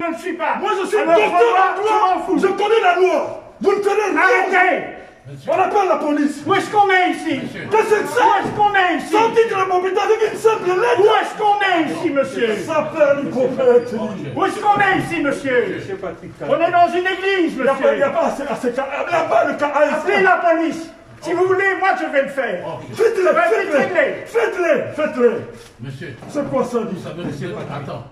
Je ne suis pas. Moi je suis Alors, docteur en je droit. m'en fous. Je connais la loi. Vous ne connaissez rien. Arrêtez. On appelle la police. Où est-ce qu'on est ici? Qu'est-ce que c'est? Où est-ce qu'on est ici? Sans titre de propriété avec une simple lettre. Où est-ce qu'on est ici, monsieur? Ça s'appelle prophète. Où est-ce qu'on est ici, monsieur? On est dans une église, Il n'y a monsieur. pas assez cas. Là-bas, le cas A. Appelez la police. Si vous voulez, moi je vais le faire. Faites-le, Faites-le. faites-le. Monsieur, C'est quoi ça, dit? vous savez, monsieur, attends.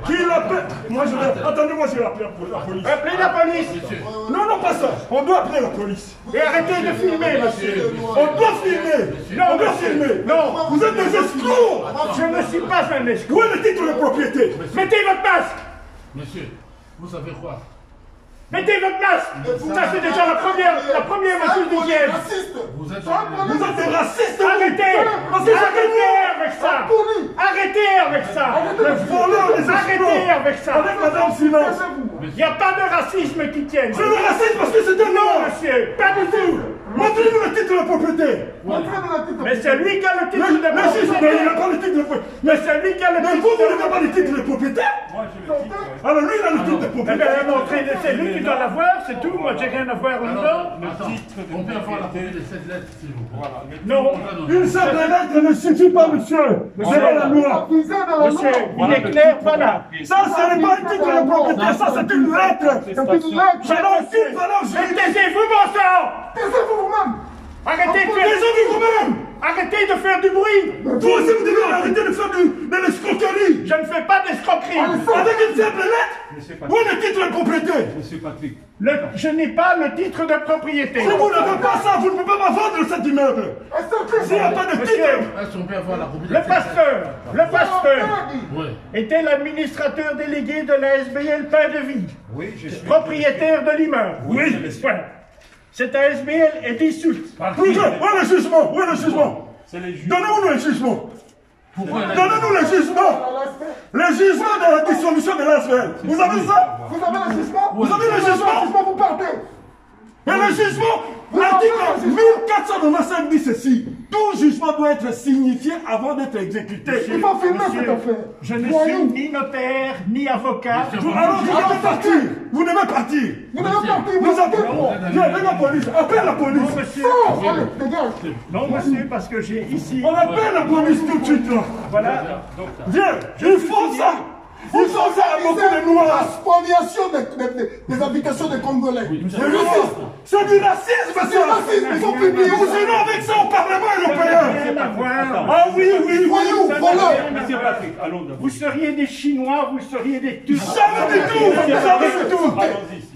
Qui l'appelle? Moi je vais. Attendez-moi, je vais appeler la police. Appelez la police. Monsieur, Non, pas ça. On doit appeler la police. Et arrêtez de filmer, monsieur. On doit filmer. Non, On doit monsieur. filmer. Non. Vous êtes des escrocs. Je ne suis pas un escroc. Où est le titre de propriété? Mettez votre masque. monsieur, vous savez quoi? Mettez votre masque. Ça c'est déjà la première et la deuxième. Vous êtes... Vous êtes des racistes. Arrêtez. Arrêtez avec ça. Arrêtez avec ça. Les voleurs, les Arrêtez escrocs. avec ça. Avec Madame Silence. Il n'y a pas de racisme qui tienne. C'est le racisme parce que c'est un Non, nom. monsieur, pas du tout. Montrez-nous le titre de propriété. Mais c'est lui qui a le titre de Mais si, il propriété. n'a pas le titre de propriété. Mais c'est lui qui a le Mais titre vous, vous de n'avez pas le titre de propriété? Alors lui, il a le titre de Eh propriété. bien, montrez, c'est lui qui doit l'avoir, c'est tout. Moi, j'ai rien à voir là-dedans. Attends, on peut avoir la copie de cette lettre, s'il vous plaît. Non. Une simple lettre ne suffit pas, monsieur. C'est la loi. Monsieur, il est clair, voilà. Ça, ce n'est pas un titre de propriété, ça, c'est une lettre. J'adore une valeur Mais juridique. taisez-vous, bon sang. Taisez-vous vous-même. Arrêtez de Taisez-vous vous-même. Arrêtez de faire du bruit. Vous aussi, vous devez arrêter de faire de l'escroquerie. Je ne fais pas d'escroquerie. Avec une simple lettre. Où est le titre de propriété? Monsieur Patrick. Je n'ai pas le titre de propriété. Si vous n'avez pas ça, vous ne pouvez pas vendre cet immeuble. S'il n'y a pas de titre. Est-ce qu'on peut avoir la copie de Le cette lettre? pasteur Oui. était l'administrateur délégué de la SBL Pain de Vie, Oui, je suis. propriétaire de l'immeuble. Oui. Voilà. Cette ASBL est dissoute. Où est le jugement? Où est le jugement? C'est les juges. Donnez-nous le jugement. Pourquoi Donnez-nous le jugement. Le jugement de la dissolution de l'ASBL. Vous avez ça? Vous avez le jugement? Vous avez le jugement? Vous partez. Et le jugement, l'article 1495 dit ceci. Tout jugement doit être signifié avant d'être exécuté. Il faut filmer cette affaire. Je ne suis ni notaire, ni avocat. Alors vous devez partir. Vous devez partir. Vous devez partir. Nous Vous appelons. Viens, viens la police. Appelle la police. Non, monsieur. Allez, dégage. Non, monsieur, parce que j'ai ici. On appelle la police tout de suite là. Voilà. Viens, il faut ça. Il faut ça à beaucoup de La noirs. spoliation des habitations des Congolais. C'est du racisme, C'est ça. racisme, il faut publier Vous ça. serez avec ça au Parlement européen. Rien à voir. Ah oui, oui, Voyou, oui. voleur. Monsieur Patrick, allons d'abord. Vous seriez des Chinois, vous seriez des Turcs. Jamais du tout. Jamais du tout. Allons-y ici.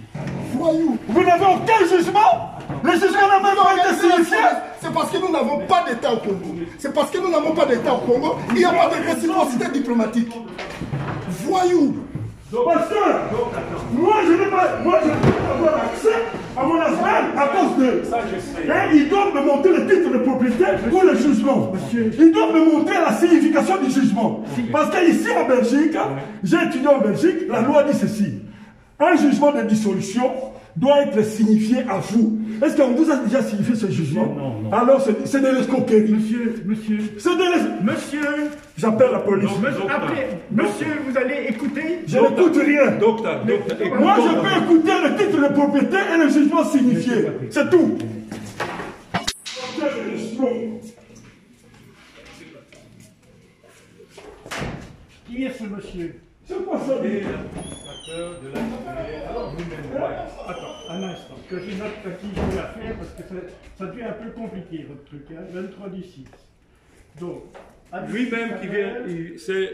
Voyou. Vous n'avez aucun jugement. Le jugement n'a même pas été signifié. C'est parce que nous n'avons pas d'État au Congo. C'est parce que nous n'avons pas d'État au Congo. Il n'y a pas de réciprocité diplomatique. Voyou. Pasteur, moi je ne peux pas avoir accès à mon asile à cause de. Et ils doivent me montrer le titre de propriété pour le jugement. Ils doivent me montrer la signification du jugement. Parce qu'ici en Belgique, j'ai étudié en Belgique, la loi dit ceci. Un jugement de dissolution doit être signifié à vous. Est-ce qu'on vous a déjà signifié ce jugement? Non. Alors c'est de l'escroquerie. Monsieur. C'est de l'escroquerie. Monsieur. J'appelle la police. Appelez. Monsieur, vous allez écouter. Je n'écoute rien. Docteur, Moi, je peux écouter le titre de propriété et le jugement signifié. C'est tout. Qui est ce monsieur? C'est quoi ça? Attends, un instant, que je note à qui je vais faire parce que ça devient un peu compliqué votre truc, hein, 23 du 6. Donc, lui-même qui vient,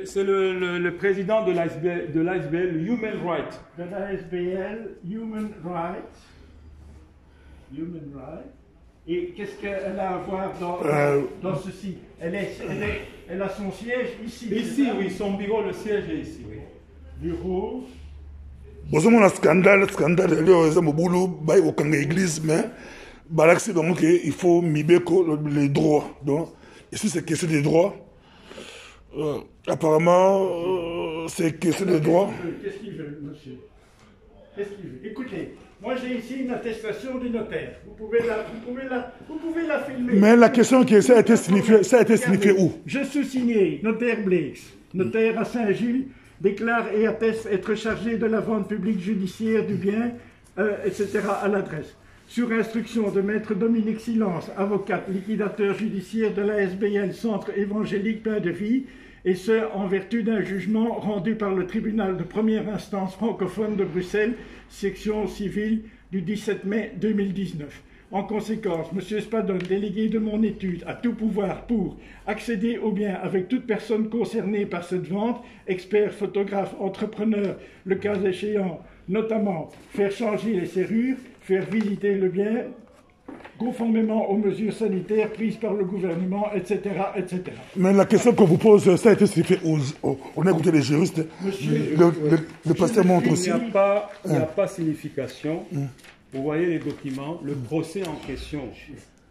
c'est le président de l'ASBL Human Rights. de la SBL Human Rights. Human Rights. Et qu'est-ce qu'elle a à voir dans ceci? Elle a son siège ici. Ici, oui, son bureau, le siège est ici. Oui. Bureau. Bozomona scandale leo eza mobulu bai okanga église mais balaxi bango que il faut mibeko les droits. Donc ici c'est question des droits. Apparemment c'est question des droits. Qu'est-ce qu'il veut, monsieur? Qu'est-ce qu'il veut? Écoutez, moi j'ai ici une attestation du notaire. Vous pouvez la filmer. Mais la question qui ça a été signifié où? Je suis signé, notaire Blaise, notaire à Saint-Gilles, déclare et atteste être chargé de la vente publique judiciaire du bien, etc. à l'adresse. Sur instruction de Maître Dominique Silence, avocate liquidateur judiciaire de l'ASBL Centre évangélique Pain de Vie, et ce, en vertu d'un jugement rendu par le tribunal de première instance francophone de Bruxelles, section civile du 17 mai 2019. En conséquence, M. Spadon, délégué de mon étude, a tout pouvoir pour accéder aux biens avec toute personne concernée par cette vente, expert, photographe, entrepreneur, le cas échéant, notamment faire changer les serrures, faire visiter le bien, conformément aux mesures sanitaires prises par le gouvernement, etc., etc. Mais la question qu'on vous pose, ça a été fait on a écouté les juristes. Le pasteur montre aussi. Il n'y a pas signification. Vous voyez les documents, le procès en question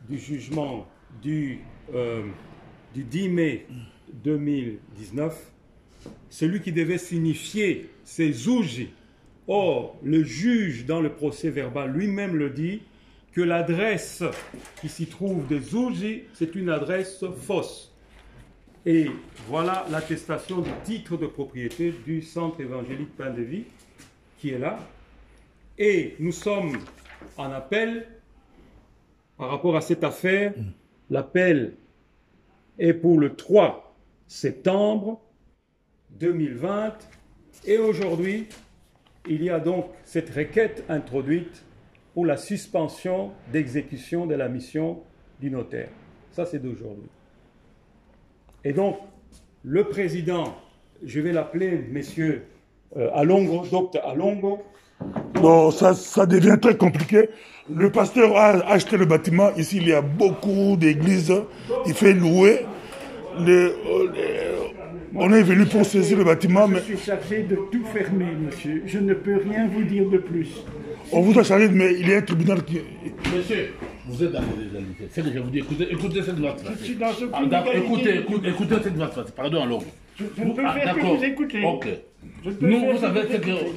du jugement du 10 mai 2019, celui qui devait signifier c'est Zouji. Or, le juge dans le procès verbal lui-même le dit que l'adresse qui s'y trouve de Zouji, c'est une adresse fausse. Et voilà l'attestation du titre de propriété du Centre évangélique Pain de Vie qui est là. Et nous sommes en appel par rapport à cette affaire. L'appel est pour le 3 septembre 2020. Et aujourd'hui, il y a donc cette requête introduite pour la suspension d'exécution de la mission du notaire. Ça, c'est d'aujourd'hui. Et donc, le président, je vais l'appeler monsieur Alongo, docteur Alongo. Non, ça devient très compliqué. Le pasteur a acheté le bâtiment. Ici, il y a beaucoup d'églises. Il fait louer. On est venu pour saisir le bâtiment. Je suis chargé de tout fermer, monsieur. Je ne peux rien vous dire de plus. On vous a chargé, mais il y a un tribunal qui... Monsieur, vous êtes dans l'illégalité. C'est ce que je vous dis. Écoutez cette loi. Je suis dans ce Écoutez cette loi. Pardon, alors. Je ne peux faire que vous écouter. Ok. Nous, vous savez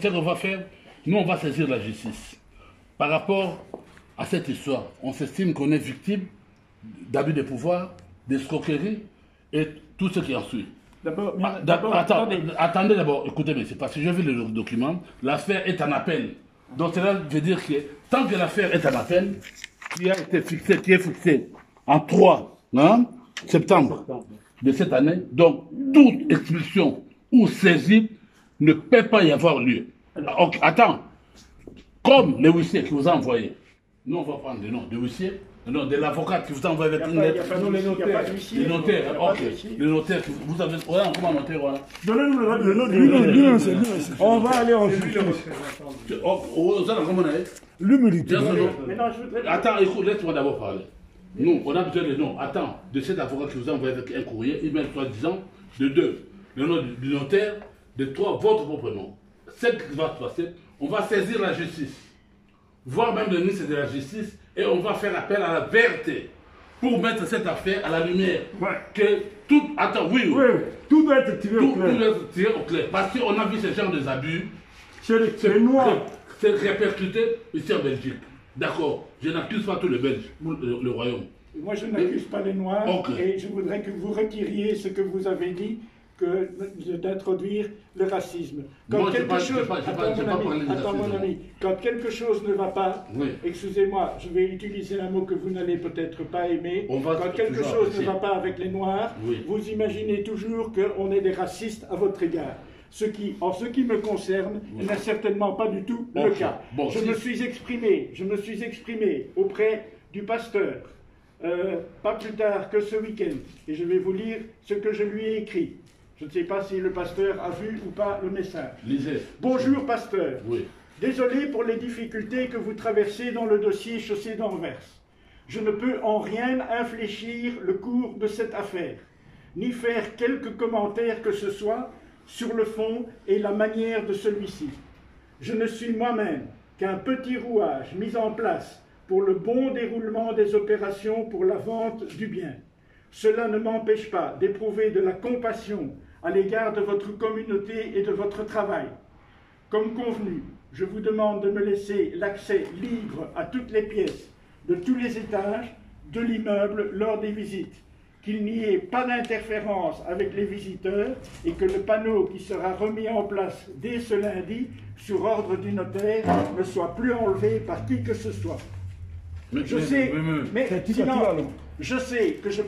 ce qu'on va faire. Nous, on va saisir la justice. Par rapport à cette histoire, on s'estime qu'on est victime d'abus de pouvoir, d'escroquerie et tout ce qui en suit. Attendez d'abord, écoutez, mais c'est parce que j'ai vu le document, l'affaire est en appel. Donc cela veut dire que tant que l'affaire est en appel, qui est fixé en 3 septembre de cette année, donc toute expulsion ou saisie ne peut pas y avoir lieu. Okay, attends, comme le huissier qui vous a envoyé, nous on va prendre le nom de huissier, le nom de l'avocat qui vous a envoyé avec une lettre. Le notaire, ok. Le notaire, vous avez. Voilà, comment notaire, voilà. Donnez-nous le nom de On va aller en justice. L'humilité. Attends, écoute, laisse-moi d'abord parler. Nous, on a besoin de nom. Attends, de cet avocat qui vous a envoyé avec un courrier, email soi-disant, de 2, le nom du notaire, de 3, votre propre nom. Ce qui va se passer, on va saisir la justice, voire même le ministre de la Justice, et on va faire appel à la vérité pour mettre cette affaire à la lumière. Ouais. Que tout. Attends, oui. Tout doit être tiré au clair. Tout doit être tiré au clair. Parce qu'on a vu ce genre d'abus. C'est les Noirs. C'est répercuté ici en Belgique. D'accord. Je n'accuse pas tous les Belges, le Royaume. Moi, je n'accuse pas les Noirs. Okay. Et je voudrais que vous retiriez ce que vous avez dit, d'introduire le racisme. Quand Moi, quelque chose, attends mon ami, quand quelque chose ne va pas, oui. Excusez-moi, je vais utiliser un mot que vous n'allez peut-être pas aimer. Quand quelque chose ne va pas avec les Noirs, oui. Vous imaginez toujours qu'on est des racistes à votre égard. En ce qui me concerne, oui. N'est certainement pas du tout le cas. Bon, je me suis exprimé auprès du pasteur, pas plus tard que ce week-end, et je vais vous lire ce que je lui ai écrit. Je ne sais pas si le pasteur a vu ou pas le message. Lisez. Bonjour pasteur. Oui. Désolé pour les difficultés que vous traversez dans le dossier Chaussée d'Anvers. Je ne peux en rien infléchir le cours de cette affaire, ni faire quelques commentaires que ce soit sur le fond et la manière de celui-ci. Je ne suis moi-même qu'un petit rouage mis en place pour le bon déroulement des opérations pour la vente du bien. Cela ne m'empêche pas d'éprouver de la compassion à l'égard de votre communauté et de votre travail. Comme convenu, je vous demande de me laisser l'accès libre à toutes les pièces de tous les étages de l'immeuble lors des visites. qu'il n'y ait pas d'interférence avec les visiteurs et que le panneau qui sera remis en place dès ce lundi, sur ordre du notaire, ne soit plus enlevé par qui que ce soit. Je sais que je